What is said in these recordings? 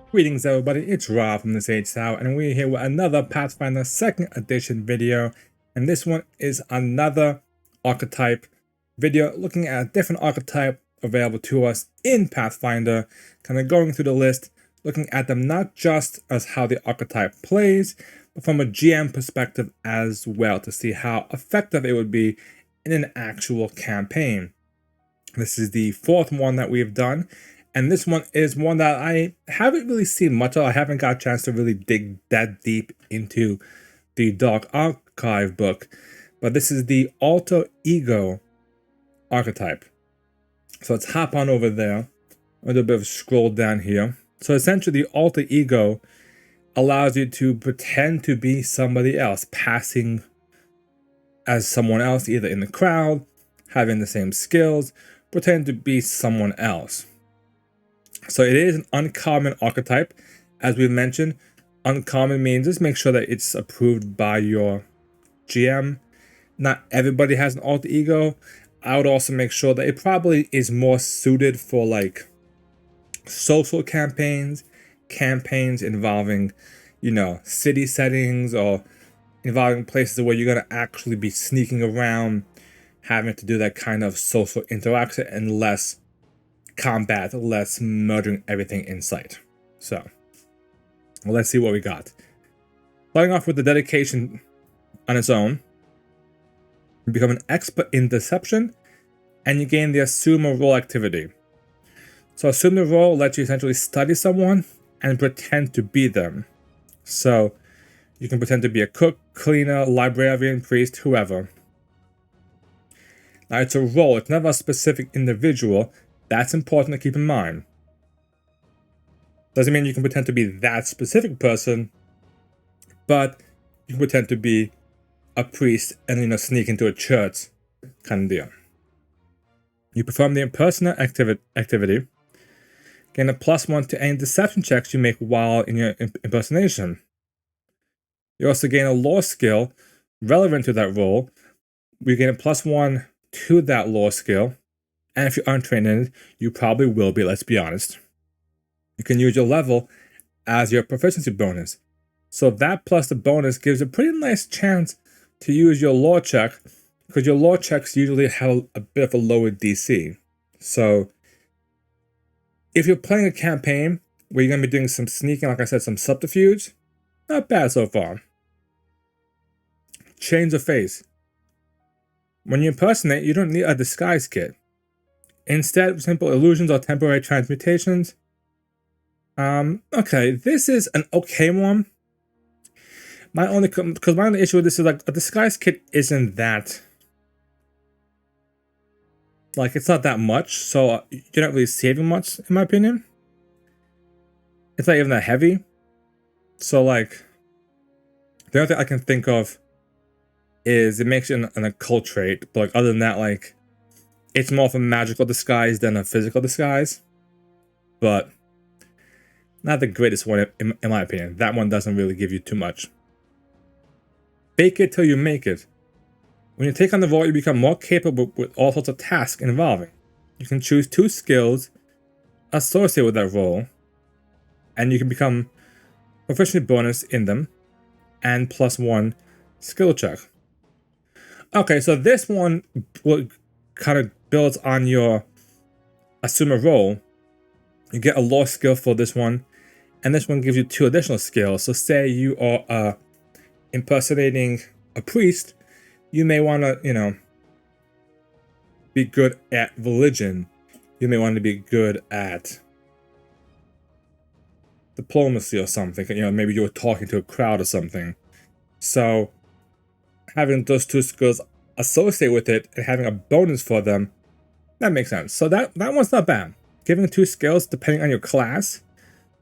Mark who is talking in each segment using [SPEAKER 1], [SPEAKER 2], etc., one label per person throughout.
[SPEAKER 1] Greetings everybody, it's Rob from the Sage Tower, and we're here with another Pathfinder 2nd edition video, and this one is another archetype video looking at a different archetype available to us in Pathfinder, kind of going through the list, looking at them not just as how the archetype plays, but from a GM perspective as well, to see how effective it would be in an actual campaign. This is the fourth one that we've done, and this one is one that I haven't really seen much of. I haven't got a chance to really dig that deep into the Dark Archive book, but this is the Alter Ego Archetype. So let's hop on over there. A little bit of a scroll down here. So essentially, the Alter Ego allows you to pretend to be somebody else, passing as someone else, either in the crowd, having the same skills, pretend to be someone else. So it is an uncommon archetype. As we mentioned, uncommon means just make sure that it's approved by your GM. Not everybody has an alter ego. I would also make sure that it probably is more suited for like social campaigns involving, city settings, or involving places where you're going to actually be sneaking around, having to do that kind of social interaction, and less combat, less murdering everything in sight. So let's see what we got. Starting off with the dedication on its own, you become an expert in deception, and you gain the assume a role activity. So assume the role lets you essentially study someone and pretend to be them. So you can pretend to be a cook, cleaner, librarian, priest, whoever. Now it's a role, it's never a specific individual. That's important to keep in mind. Doesn't mean you can pretend to be that specific person, but you can pretend to be a priest and sneak into a church kind of deal. You perform the impersonate activity, gain a +1 to any deception checks you make while in your impersonation. You also gain a lore skill relevant to that role. You gain a +1 to that lore skill. And if you're untrained in it, you probably will be, let's be honest. You can use your level as your proficiency bonus. So that plus the bonus gives a pretty nice chance to use your lore check, because your lore checks usually have a bit of a lower DC. So if you're playing a campaign where you're going to be doing some sneaking, like I said, some subterfuge, not bad so far. Change of face. When you impersonate, you don't need a disguise kit. Instead, simple illusions or temporary transmutations. Okay, this is an okay one. My only issue with this is like a disguise kit isn't that, like, it's not that much, so you're not really saving much, in my opinion. It's not even that heavy. So like, the only thing I can think of is it makes you an occult trait, but like other than that, like, it's more of a magical disguise than a physical disguise, but not the greatest one in my opinion. That one doesn't really give you too much. Fake it till you make it. When you take on the role, you become more capable with all sorts of tasks involving. You can choose 2 skills associated with that role, and you can become proficiency bonus in them, and +1 skill check. Okay, so this one will kind of builds on your assume a role. You get a lore skill for this one, and this one gives you 2 additional skills. So say you are impersonating a priest, you may want to, be good at religion. You may want to be good at diplomacy or something. Maybe you're talking to a crowd or something. So having those 2 skills associated with it and having a bonus for them, that makes sense. So that one's not bad. Giving 2 skills depending on your class.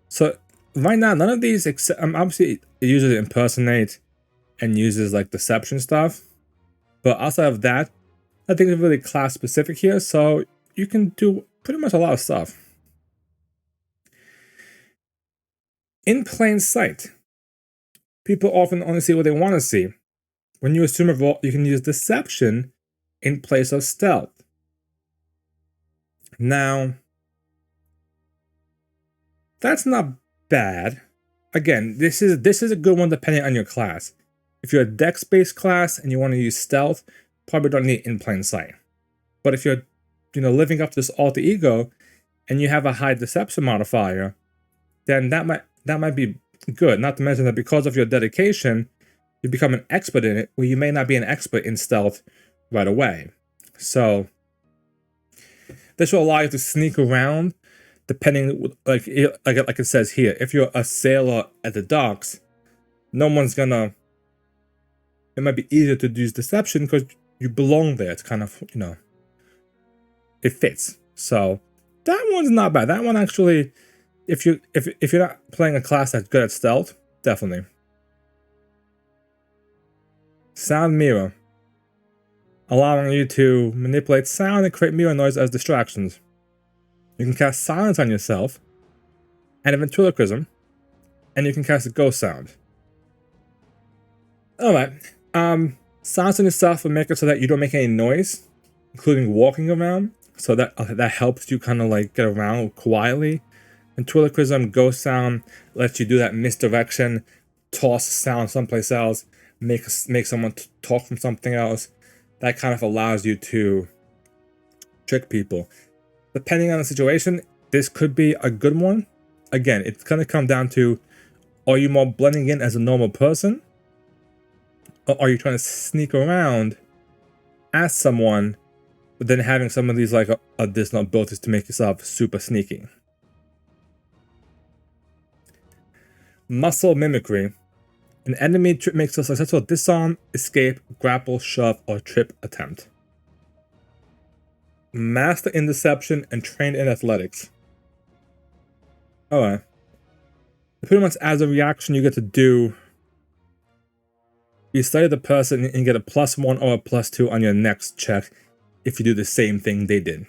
[SPEAKER 1] So right now, none of these, except obviously it uses impersonate and uses like deception stuff. But outside of that, I think it's really class specific here. So you can do pretty much a lot of stuff. In plain sight, people often only see what they want to see. When you assume a role, you can use deception in place of stealth. Now, that's not bad. Again, this is a good one depending on your class. If you're a dex-based class and you want to use stealth, probably don't need in plain sight. But if you're, living up to this alter ego and you have a high deception modifier, then that might be good. Not to mention that because of your dedication, you become an expert in it, where you may not be an expert in stealth right away. So this will allow you to sneak around, depending, like it says here. If you're a sailor at the docks, no one's gonna. It might be easier to use deception because you belong there. It's kind of, it fits. So that one's not bad. That one actually, if you're not playing a class that's good at stealth, definitely. Sound mirror, allowing you to manipulate sound and create mirror noise as distractions. You can cast silence on yourself and a ventriloquism, and you can cast a ghost sound. Alright, silence on yourself will make it so that you don't make any noise, including walking around, so that helps you kind of like get around quietly. Ventriloquism, ghost sound, lets you do that misdirection, toss sound someplace else, make someone talk from something else. That kind of allows you to trick people. Depending on the situation, this could be a good one. Again, it's going to come down to, are you more blending in as a normal person? Or are you trying to sneak around as someone, but then having some of these like additional abilities to make yourself super sneaky? Muscle mimicry. An enemy makes a successful disarm, escape, grapple, shove, or trip attempt. Master in deception and trained in athletics. Alright. Pretty much as a reaction you get to do, you study the person and get a +1 or a +2 on your next check if you do the same thing they did.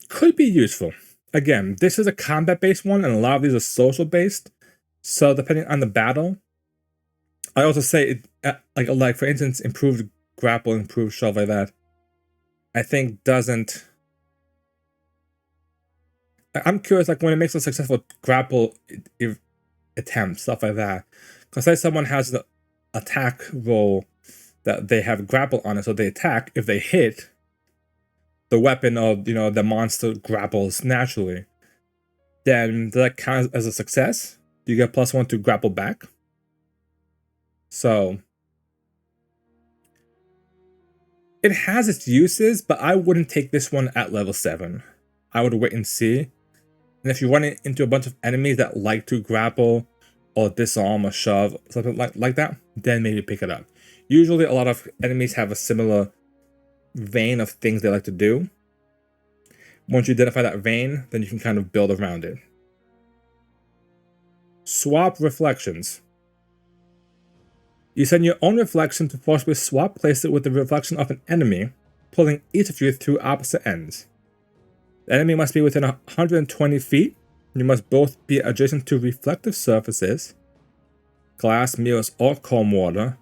[SPEAKER 1] Could be useful. Again, this is a combat-based one, and a lot of these are social-based. So depending on the battle, I also say it, like for instance, improved grapple, improved shove, like that. I think doesn't. I'm curious, like when it makes a successful grapple attempt, stuff like that. Because say someone has the attack roll that they have grapple on it, so they attack. If they hit, the weapon of the monster grapples naturally. Then does that count as a success? Do you get +1 to grapple back? So it has its uses, but I wouldn't take this one at level 7. I would wait and see. And if you run into a bunch of enemies that like to grapple or disarm or shove, something like that, then maybe pick it up. Usually a lot of enemies have a similar vein of things they like to do. Once you identify that vein, then you can kind of build around it. Swap reflections. You send your own reflection to forcibly place it with the reflection of an enemy, pulling each of you through opposite ends. The enemy must be within 120 feet. You must both be adjacent to reflective surfaces, glass, mirrors, or calm water,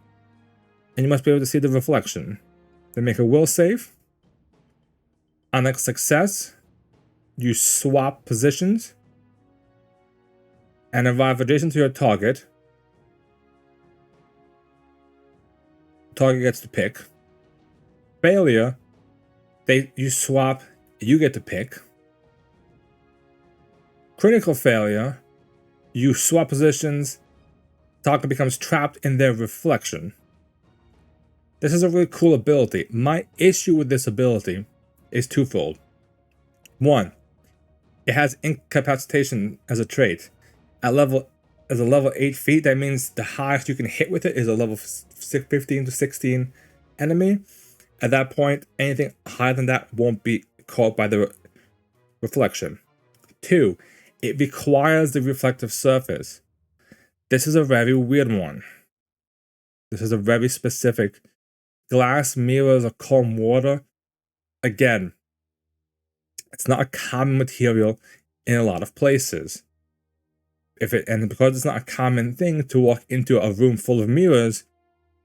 [SPEAKER 1] and you must be able to see the reflection. They make a will save. On a success, you swap positions and arrive adjacent to your target. Target gets to pick. Failure, you swap, you get to pick. Critical failure, you swap positions, target becomes trapped in their reflection. This is a really cool ability. My issue with this ability is twofold. One, it has incapacitation as a trait. As a level 8 feet, that means the highest you can hit with it is a level 15 to 16 enemy. At that point, anything higher than that won't be caught by the reflection. 2, it requires the reflective surface. This is a very weird one. This is a very specific glass, mirrors, or calm water. Again, it's not a common material in a lot of places. And because it's not a common thing to walk into a room full of mirrors,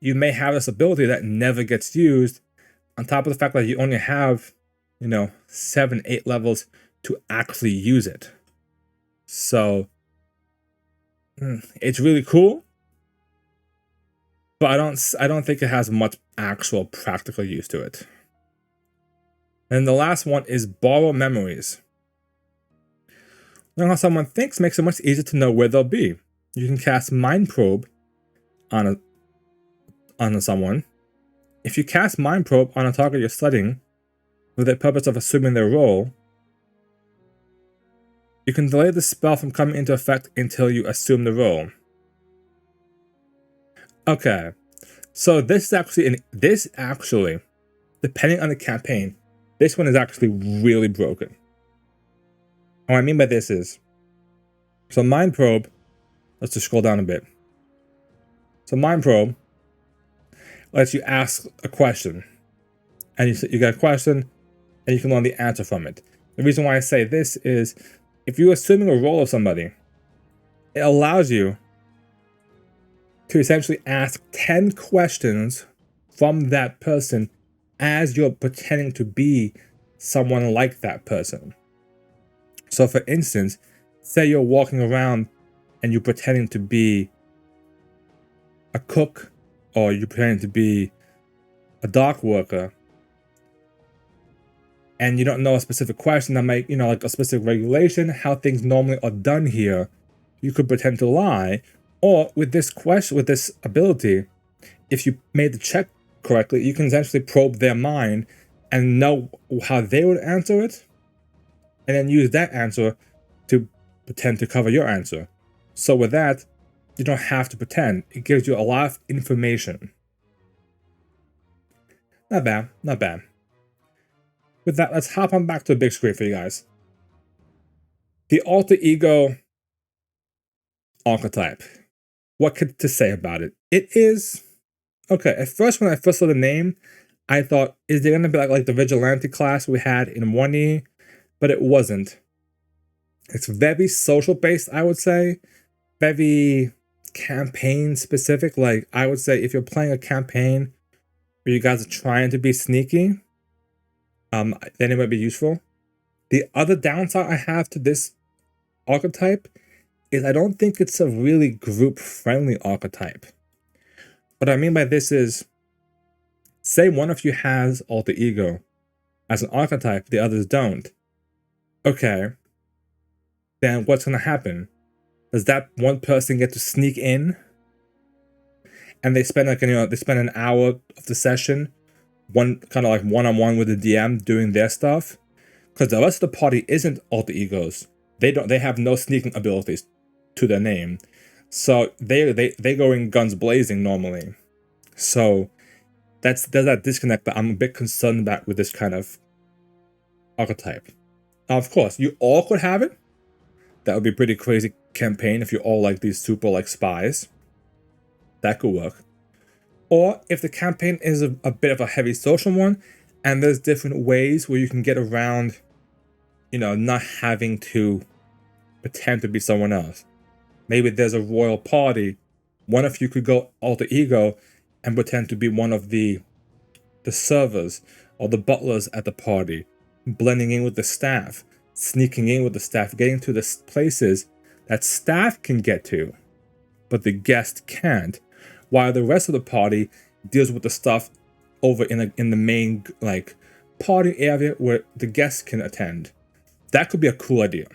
[SPEAKER 1] you may have this ability that never gets used, on top of the fact that you only have 7, 8 levels to actually use it. So it's really cool, but I don't think it has much actual practical use to it. And the last one is borrow memories. Knowing how someone thinks makes it much easier to know where they'll be. You can cast Mind Probe on someone. If you cast Mind Probe on a target you're studying with the purpose of assuming their role, you can delay the spell from coming into effect until you assume the role. Okay, so this actually, depending on the campaign, this one is actually really broken. And what I mean by this is, so Mind Probe, let's just scroll down a bit. So Mind Probe lets you ask a question, and you get a question, and you can learn the answer from it. The reason why I say this is, if you're assuming a role of somebody, it allows you to essentially ask 10 questions from that person as you're pretending to be someone like that person. So for instance, say you're walking around and you're pretending to be a cook, or you're pretending to be a dock worker, and you don't know a specific question that might, like a specific regulation, how things normally are done here, you could pretend to lie. Or with this question, with this ability, if you made the check correctly, you can essentially probe their mind and know how they would answer it, and then use that answer to pretend to cover your answer. So with that, you don't have to pretend. It gives you a lot of information. Not bad, not bad. With that, let's hop on back to the big screen for you guys. The Alter Ego Archetype. What could to say about it? It is okay. At first, when I first saw the name, I thought, is there gonna be like the Vigilante class we had in 1E? But it wasn't. It's very social based, I would say. Very campaign specific. Like, I would say if you're playing a campaign where you guys are trying to be sneaky, then it might be useful. The other downside I have to this archetype is I don't think it's a really group-friendly archetype. What I mean by this is, say one of you has Alter Ego as an archetype, the others don't. Okay, then what's going to happen? Does that one person get to sneak in, and they spend they spend an hour of the session, one-on-one with the DM doing their stuff? Because the rest of the party isn't Alter Egos. They have no sneaking abilities to their name, so they go in guns blazing normally. So there's that disconnect that I'm a bit concerned about with this kind of archetype. Now, of course, you all could have it. That would be a pretty crazy campaign if you're all like these super spies. That could work. Or if the campaign is a bit of a heavy social one, and there's different ways where you can get around, not having to pretend to be someone else. Maybe there's a royal party. One of you could go Alter Ego and pretend to be one of the servers or the butlers at the party, blending in with the staff, sneaking in with the staff, getting to the places that staff can get to, but the guest can't, while the rest of the party deals with the stuff over in the main party area where the guests can attend. That could be a cool idea.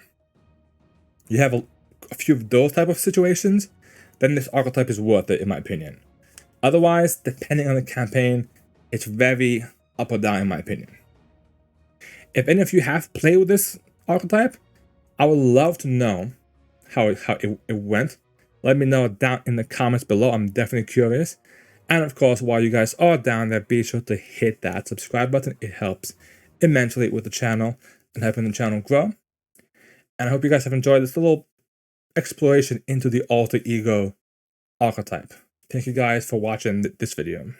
[SPEAKER 1] You have a few of those type of situations, then this archetype is worth it, in my opinion. Otherwise, depending on the campaign, it's very up or down, in my opinion. If any of you have played with this archetype, I would love to know how it went. Let me know down in the comments below. I'm definitely curious. And of course, while you guys are down there, be sure to hit that subscribe button. It helps immensely with the channel and helping the channel grow. And I hope you guys have enjoyed this little exploration into the Alter Ego archetype. Thank you guys for watching this video.